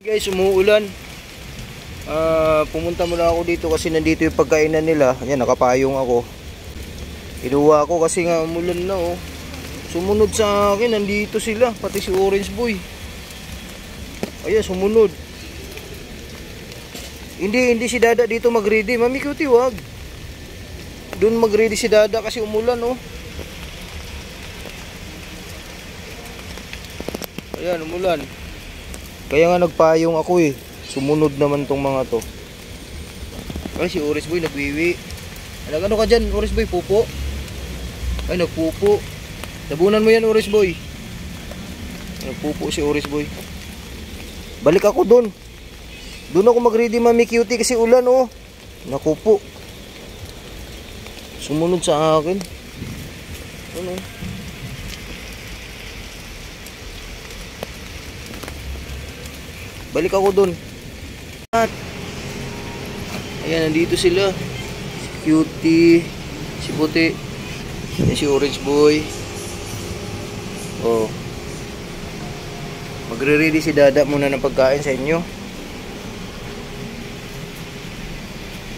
Guys, umuulan. Pumunta muna ako dito kasi nandito yung pagkainan nila. Ayan, nakapayong ako. Inuwa ako kasi nga umulan na oh. Sumunod sa akin, nandito sila, pati si Orange Boy. Ayan, sumunod. Hindi si Dada dito mag-ready. Mami Cutie, wag. Doon mag-ready si Dada kasi umulan oh. Ayan, umulan. Kaya nga nagpayong ako eh. Sumunod naman tong mga to. Ay, si Orange Boy nagwiwi. Ano ka dyan, Orange Boy? Pupo? Ay, nagpupo. Tabunan mo yan, Orange Boy. Nagpupo si Orange Boy. Balik ako dun. Doon ako mag-ready, Mami Cutie, kasi ulan oh. Nakupo. Sumunod sa akin. Ano? Balik ako dun. Ayan, nandito sila. Si Cutie, si Puti, si Orange Boy. Oh. Magre-ready si Dada muna ng pagkain sa inyo.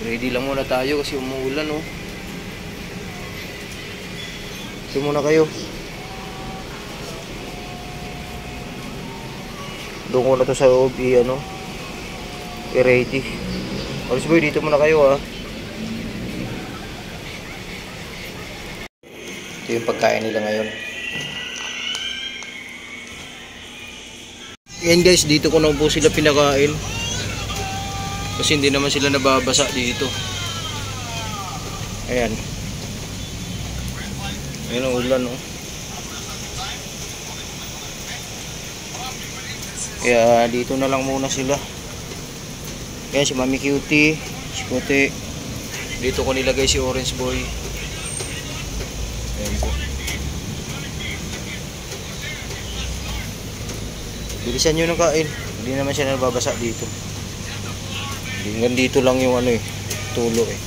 Ready lang muna tayo kasi umuulan oh. Ito muna kayo. Doon ko na to sa loob i-ready. Orange Boy, dito muna kayo ah. Ito yung pagkain nila ngayon. Yan guys, dito ko na po sila pinakain. Kasi hindi naman sila nababasa dito. Ayan. Ayan ang ulan oh. Kaya dito na lang muna sila. Kaya si Mami Cutie, si Puti. Dito ko nilagay si Orange Boy. Ayan po. Bilisan nyo ng kain. Hindi naman siya nababasa dito. Hanggang dito lang yung tulo eh.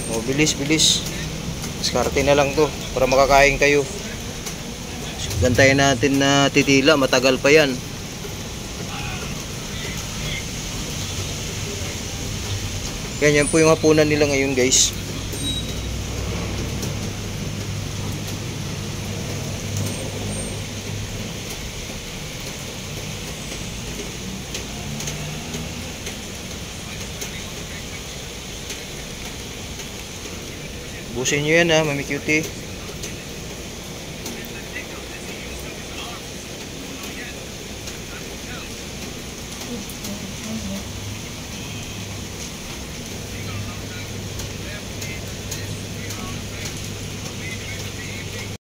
Oh, bilis. Diskarte na lang to para makakain kayo. Gantayin natin na titila, matagal pa yan. Yan po yung hapunan nila ngayon guys. Busin nyo yan ha, Mami Cutie.